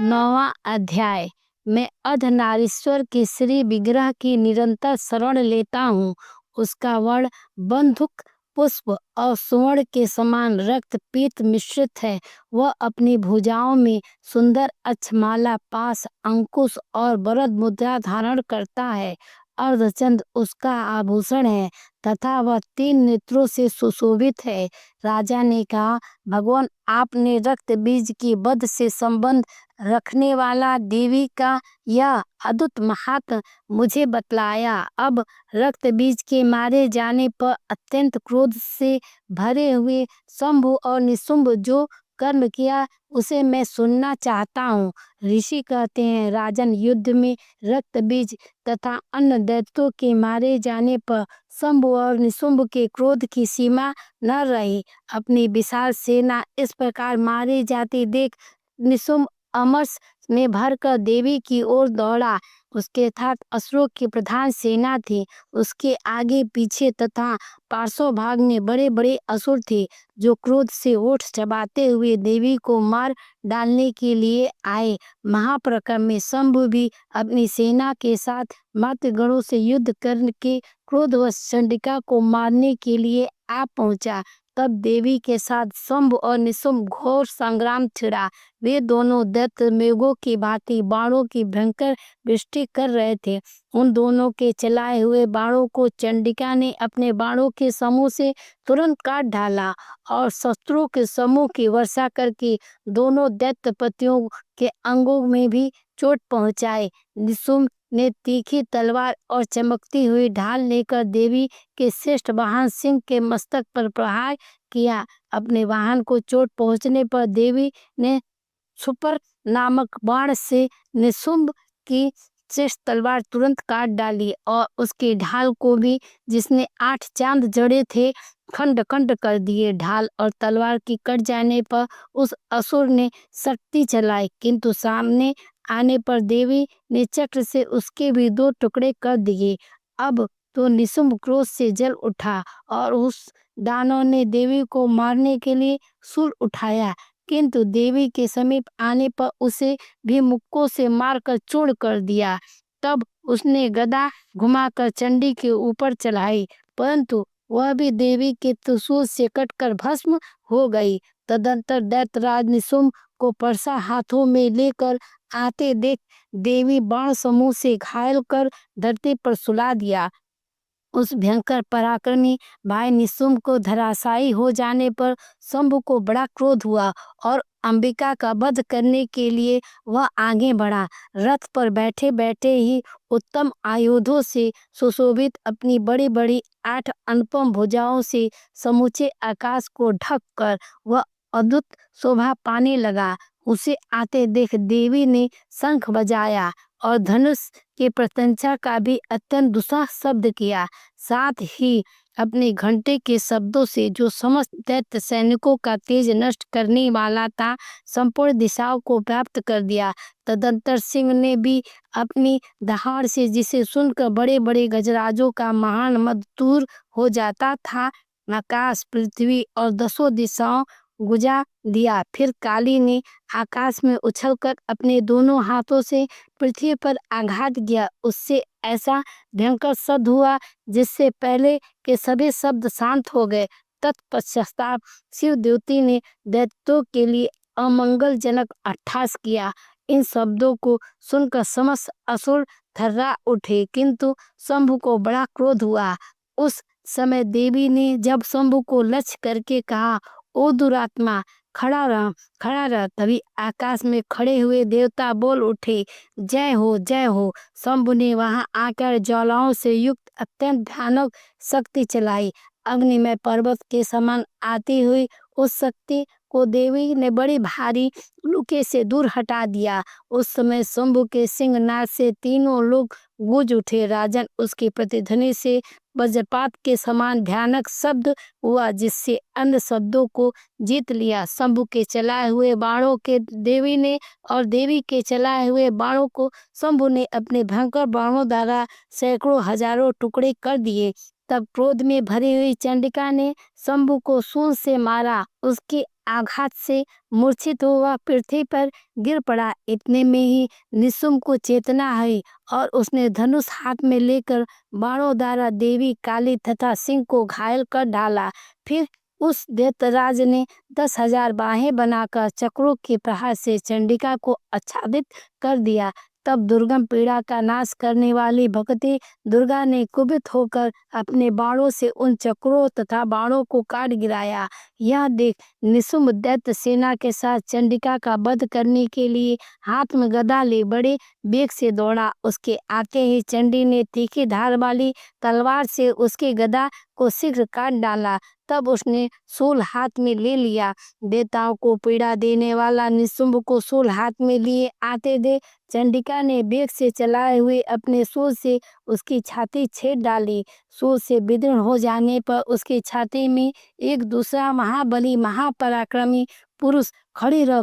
9वां अध्याय। मैं अर्धनारीश्वर के श्री विग्रह की निरंतर शरण लेता हूँ। उसका वर्ण बंधुक पुष्प और सुवर्ण के समान रक्त पीत मिश्रित है। वह अपनी भुजाओं में सुंदर अक्षमाला, पाश, अंकुश और वरद मुद्रा धारण करता है। अर्धचंद्र उसका आभूषण है तथा वह 3 नेत्रों से सुशोभित है। राजा ने कहा, भगवान, आपने रक्त बीज की वध से संबंध रखने वाला देवी का यह अद्भुत महात्म मुझे बतलाया। अब रक्त बीज के मारे जाने पर अत्यंत क्रोध से भरे हुए शंभु और निशुंभ जो कर्म किया उसे मैं सुनना चाहता हूँ। ऋषि कहते हैं, राजन, युद्ध में रक्त बीज तथा अन्य दैत्यों के मारे जाने पर शंभु और निशुंभ के क्रोध की सीमा न रही। अपनी विशाल सेना इस प्रकार मारे जाती देख निशुंभ अमरस में भरकर देवी की ओर दौड़ा। उसके साथ असुरों की प्रधान सेना थी। उसके आगे पीछे तथा पार्श्व भाग में बड़े बड़े असुर थे जो क्रोध से होठ चबाते हुए देवी को मार डालने के लिए आए। महाप्रक्रम में शंभु भी अपनी सेना के साथ मर्त्यगणों से युद्ध करके क्रोधवश चंडिका को मारने के लिए आ पहुंचा। तब देवी के साथ शंभु और निशुंभ घोर संग्राम छिड़ा। वे दोनों दैत्य मृगों की भांति बाणों की भयंकर वृष्टि कर रहे थे। उन दोनों के चलाए हुए बाणों को चंडिका ने अपने बाणों के समूह से तुरंत काट डाला और शस्त्रों के समूह की वर्षा करके दोनों दैत्यपतियों के अंगों में भी चोट पहुंचाई। निशुंभ ने तीखी तलवार और चमकती हुई ढाल लेकर देवी के श्रेष्ठ वाहन सिंह के मस्तक पर प्रहार किया। अपने वाहन को चोट पहुंचने पर देवी ने सुपर नामक बाण से निशुंभ की श्रेष्ठ तलवार तुरंत काट डाली और उसकी ढाल को भी, जिसने 8 चांद जड़े थे, खंड खंड कर दिए। ढाल और तलवार की कट जाने पर उस असुर ने शक्ति चलाई, किंतु सामने आने पर देवी ने चक्र से उसके भी 2 टुकड़े कर दिए। अब तो निशुंभ क्रोध से जल उठा और उस दानव ने देवी को मारने के लिए शूल उठाया, किंतु देवी के समीप आने पर उसे भी मुक्कों से मारकर चूर्ण कर दिया। तब उसने गदा घुमाकर चंडी के ऊपर चढ़ाई, परंतु वह भी देवी के त्रिशूल से कटकर भस्म हो गई। तदंतर दैत्यराज निशुंभ को परसा हाथों में लेकर आते देख देवी बाण समूह से घायल कर धरती पर सुला दिया। उस भयंकर पराक्रमी भाई निशुंभ को धराशायी हो जाने पर शंभु को बड़ा क्रोध हुआ और अंबिका का वध करने के लिए वह आगे बढ़ा। रथ पर बैठे बैठे ही उत्तम आयुधों से सुशोभित अपनी बड़ी बड़ी 8 अनुपम भुजाओं से समूचे आकाश को ढक कर वह अद्भुत शोभा पाने लगा। उसे आते देख देवी ने शंख बजाया और धनुष की प्रशंसा का भी अत्यंत दुस्साह शब्द किया। साथ ही अपने घंटे के शब्दों से, जो समस्त दैत्य सैनिकों का तेज नष्ट करने वाला था, संपूर्ण दिशाओं को व्याप्त कर दिया। तदंतर सिंह ने भी अपनी दहाड़ से, जिसे सुनकर बड़े बड़े गजराजों का महान मद दूर हो जाता था, आकाश, पृथ्वी और 10 दिशाओं गुजा दिया। फिर काली ने आकाश में उछलकर अपने दोनों हाथों से पृथ्वी पर आघात किया। उससे ऐसा भयंकर शब्द हुआ जिससे पहले के सभी शब्द शांत हो गए। तत्पश्चात शिव देवती ने दैत्यों के लिए अमंगलजनक अट्टहास किया। इन शब्दों को सुनकर समस्त असुर थर्रा उठे, किंतु शंभु को बड़ा क्रोध हुआ। उस समय देवी ने जब शंभु को लक्ष्य करके कहा, ओ दुरात्मा, खड़ा रह। तभी आकाश में खड़े हुए देवता बोल उठे, जय हो, जय हो। शंभु ने वहां आकर ज्वालाओं से युक्त अत्यंत भयानक शक्ति चलाई। अग्निमय पर्वत के समान आती हुई उस शक्ति को देवी ने बड़ी भारी लुके से दूर हटा दिया। उस समय शंभु के सिंहनाद से तीनों लोग गूंज उठे। राजन, उसकी प्रतिध्वनि से वज्रपात के समान भयानक शब्द हुआ, जिससे अन्य शब्दों को जीत लिया। शंभु के चलाए हुए बाणों के देवी ने और देवी के चलाए हुए बाणों को शंभु ने अपने भयंकर बाणों द्वारा सैकड़ों हजारों टुकड़े कर दिए। तब क्रोध में भरी हुई चंडिका ने शंभु को शूल से मारा। उसके आघात से मूर्छित हुआ पृथ्वी पर गिर पड़ा। इतने में ही निशुम्भ को चेतना आई और उसने धनुष हाथ में लेकर बाणों द्वारा देवी काली तथा सिंह को घायल कर डाला। फिर उस दैत्यराज ने 10,000 बाहें बनाकर चक्रों के प्रहार से चंडिका को आच्छादित कर दिया। तब दुर्गम पीड़ा का नाश करने वाली भगवती दुर्गा ने कुपित होकर अपने बाणों से उन चक्रों तथा बाणों को काट गिराया। यह देख निशुम्भ दैत्य सेना के साथ चंडिका का वध करने के लिए हाथ में गदा ले बड़े वेग से दौड़ा। उसके आते ही चंडी ने तीखी धार वाली तलवार से उसकी गदा को शीघ्र काट डाला। तब उसने शूल हाथ में ले लिया। देवताओं को पीड़ा देने वाला निशुम्भ को शूल हाथ में लिए आते दे चंडिका ने वेग से चलाए हुए अपने शूल से उसकी छाती छेद डाली। शूल से विदीर्ण हो जाने पर उसकी छाती में एक दूसरा महाबली महापराक्रमी पुरुष खड़ी रह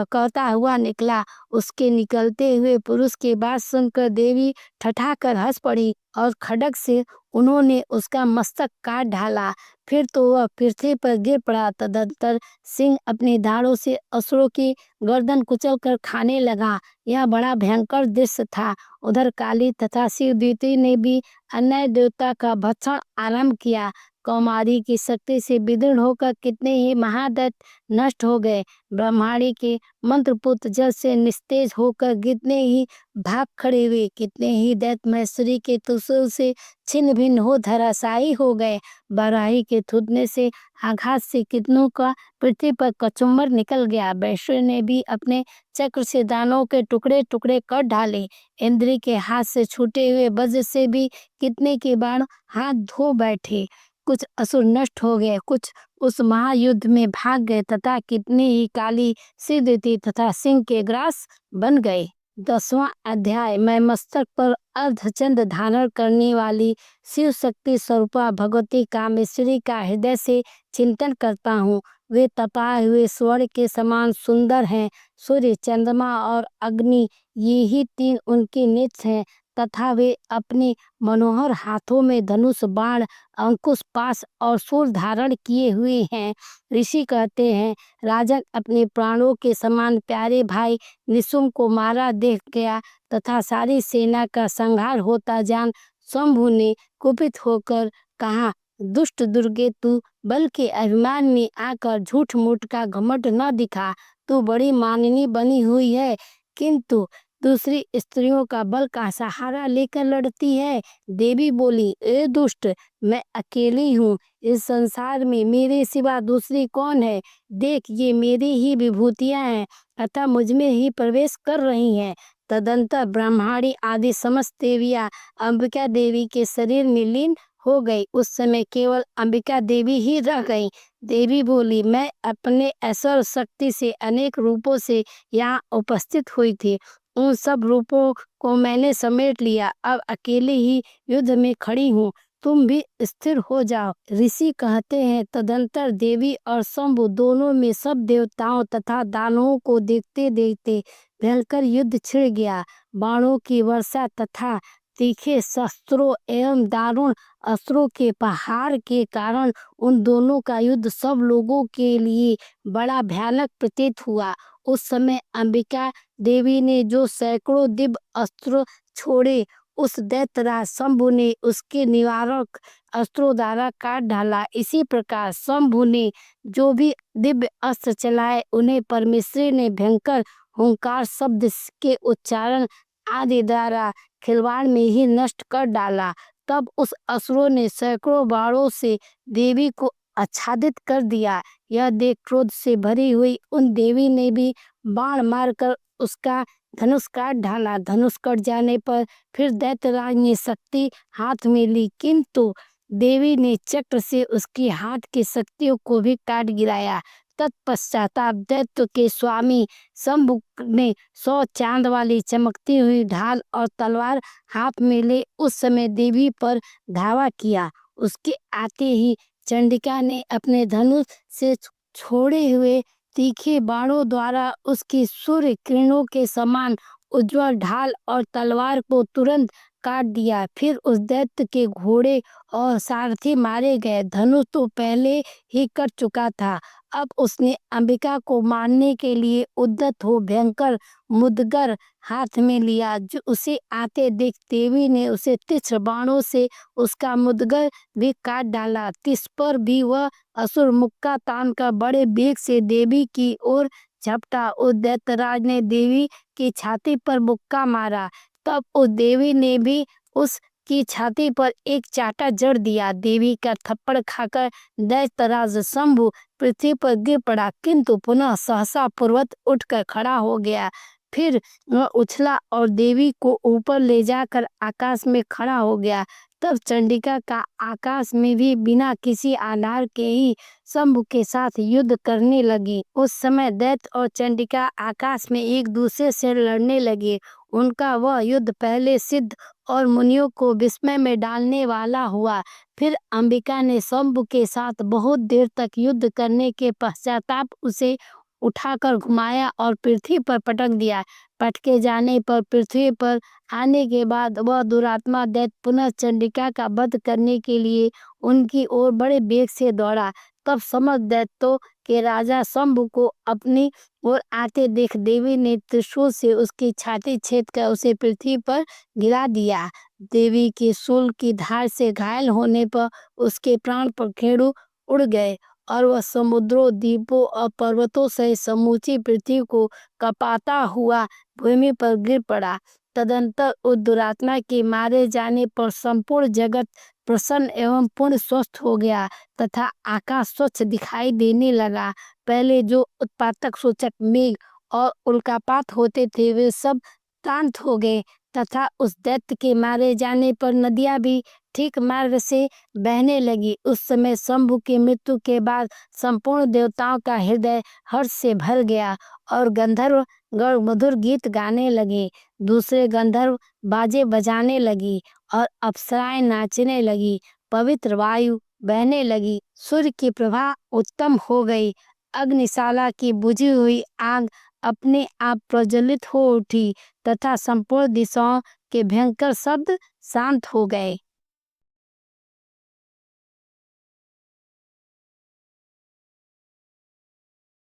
कहता हुआ निकला। उसके निकलते हुए पुरुष के बात सुनकर देवी ठठाकर हंस पड़ी और खड्ग से उन्होंने उसका मस्तक काट डाला। फिर तो वह पृथ्वी पर गिर पड़ा। तदंतर सिंह अपनी दाढ़ों से असुरों की गर्दन कुचल कर खाने लगा। यह बड़ा भयंकर दृश्य था। उधर काली तथा शिव द्वितीय ने भी अन्य देवता का भक्षण आरंभ किया। कौमारी की शक्ति से विदीर्ण होकर कितने ही महादैत्य नष्ट हो गए। ब्रह्माणी के मंत्रपुत्र जल से निस्तेज होकर कितने ही भाग खड़े हुए। कितने ही दैत्य महेश्वरी के त्रिशूल से छिन्न भिन्न हो धराशायी हो गए। बराही के थूथने से आघात से कितनों का पृथ्वी पर कचुम्बर निकल गया। वैश्य ने भी अपने चक्र से दानों के टुकड़े टुकड़े कर डाले। इंद्री के हाथ से छूटे हुए वज्र से भी कितने के बाण हाथ धो बैठे। कुछ असुर नष्ट हो गए, कुछ उस महायुद्ध में भाग गए तथा कितने ही काली सिद्धि तथा सिंह के ग्रास बन गए। 10वां अध्याय। मैं मस्तक पर अर्धचंद्र धारण करने वाली शिव शक्ति स्वरूपा भगवती कामेश्वरी का हृदय से चिंतन करता हूँ। वे तपाए हुए स्वर्ण के समान सुंदर हैं। सूर्य, चंद्रमा और अग्नि ये ही 3 उनके नेत्र हैं तथा वे अपने मनोहर हाथों में धनुष, बाण, अंकुश, पाश और शूल धारण किए हुए हैं। ऋषि कहते हैं, राजन अपने प्राणों के समान प्यारे भाई निशुम्भ को मारा देख गया तथा सारी सेना का संहार होता जान शंभु ने कुपित होकर कहा, दुष्ट दुर्गे, तू बल के अभिमान में आकर झूठ मूठ का घमंड न दिखा। तू बड़ी माननी बनी हुई है, किंतु दूसरी स्त्रियों का बल का सहारा लेकर लड़ती है। देवी बोली, ए दुष्ट, मैं अकेली हूँ। इस संसार में मेरे सिवा दूसरी कौन है? देख, ये मेरी ही विभूतियां हैं अतः मुझ में ही प्रवेश कर रही हैं। तदंतर ब्रह्माणी आदि समस्त देवियां अंबिका देवी के शरीर में लीन हो गई। उस समय केवल अंबिका देवी ही रह गई। देवी बोली, मैं अपने ऐश्वर्य शक्ति से अनेक रूपों से यहाँ उपस्थित हुई थी। उन सब रूपों को मैंने समेट लिया। अब अकेले ही युद्ध में खड़ी हूँ। तुम भी स्थिर हो जाओ। ऋषि कहते हैं, तदंतर देवी और शंभु दोनों में सब देवताओं तथा दानवों को देखते देखते भयंकर युद्ध छिड़ गया। बाणों की वर्षा तथा तीखे शस्त्रों एवं दारुण अस्त्रों के प्रहार के कारण उन दोनों का युद्ध सब लोगों के लिए बड़ा भयानक प्रतीत हुआ। उस समय अंबिका देवी ने जो सैकड़ों दिव्य अस्त्र छोड़े, उस दैत्यराज शंभु ने उसके निवारक अस्त्रों द्वारा काट डाला। इसी प्रकार शंभु ने जो भी दिव्य अस्त्र चलाए, उन्हें परमेश्वरी ने भयंकर हुंकार शब्द के उच्चारण आदि द्वारा खिलवाड़ में ही नष्ट कर डाला। तब उस असुरों ने सैकड़ों बाणों से देवी को आच्छादित कर दिया। यह देख क्रोध से भरी हुई उन देवी ने भी बाण मारकर उसका धनुष काट डाला। धनुष कट जाने पर फिर दैत्यराज ने शक्ति हाथ में ली, किंतु देवी ने चक्र से उसकी हाथ की शक्तियों को भी काट गिराया। तत्पश्चात दैत्य के स्वामी शंभु ने 100 चांद वाली चमकती हुई ढाल और तलवार हाथ में ले उस समय देवी पर धावा किया। उसके आते ही चंडिका ने अपने धनुष से छोड़े हुए तीखे बाणों द्वारा उसकी सूर्य किरणों के समान उज्ज्वल ढाल और तलवार को तुरंत काट दिया। फिर उस दैत्य के घोड़े और सारथी मारे गए। धनुष तो पहले ही कट चुका था। अब उसने अंबिका को मारने के लिए उद्यत हो भयंकर मुदगर हाथ में लिया। जो उसे आते देख देवी ने उसे तीक्ष्ण बाणों से उसका मुदगर भी काट डाला। तिस पर भी वह असुर मुक्का तान कर बड़े वेग से देवी की ओर झपटा। उस दैत्यराज ने देवी की छाती पर मुक्का मारा। तब उस देवी ने भी उसकी छाती पर एक चाटा जड़ दिया। देवी का थप्पड़ खाकर दैत्यराज शंभु पृथ्वी पर गिर पड़ा, किंतु पुनः सहसा पूर्वत उठकर खड़ा हो गया। फिर वह उछला और देवी को ऊपर ले जाकर आकाश में खड़ा हो गया। तब चंडिका का आकाश में भी बिना किसी आधार के ही शंभु के साथ युद्ध करने लगी। उस समय दैत्य और चंडिका आकाश में एक दूसरे से लड़ने लगे। उनका वह युद्ध पहले सिद्ध और मुनियों को विस्मय में डालने वाला हुआ। फिर अंबिका ने शंभु के साथ बहुत देर तक युद्ध करने के पश्चाताप उसे उठाकर घुमाया और पृथ्वी पर पटक दिया। पटके जाने पर पृथ्वी पर आने के बाद वह दुरात्मा दैत्य पुनः चंडिका का वध करने के लिए उनकी ओर बड़े वेग से दौड़ा। तब समस्त दैत्यों के राजा शंभु को अपनी ओर आते देख देवी ने त्रिशूल से उसकी छाती छेद कर उसे पृथ्वी पर गिरा दिया। देवी के शूल की धार से घायल होने पर उसके प्राण पखेरु उड़ गए और वह समुद्रों, द्वीपों और पर्वतों से समूची पृथ्वी को कपाता हुआ भूमि पर गिर पड़ा। तदंतर उस दुरात्मा के मारे जाने पर संपूर्ण जगत प्रसन्न एवं पूर्ण स्वस्थ हो गया तथा आकाश स्वच्छ दिखाई देने लगा। पहले जो उत्पातक सूचक मेघ और उल्कापात होते थे वे सब शांत हो गए तथा उस दैत्य के मारे जाने पर नदियां भी ठीक मार्ग से बहने लगी। उस समय शंभु की मृत्यु के बाद संपूर्ण देवताओं का हृदय हर्ष से भर गया और गंधर्व गण मधुर गीत गाने लगे। दूसरे गंधर्व बाजे बजाने लगी और अप्सराएं नाचने लगी। पवित्र वायु बहने लगी। सूर्य की प्रभा उत्तम हो गई। अग्निशाला की बुझी हुई आग अपने आप प्रज्वलित हो उठी तथा संपूर्ण दिशाओं के भयंकर शब्द शांत हो गए।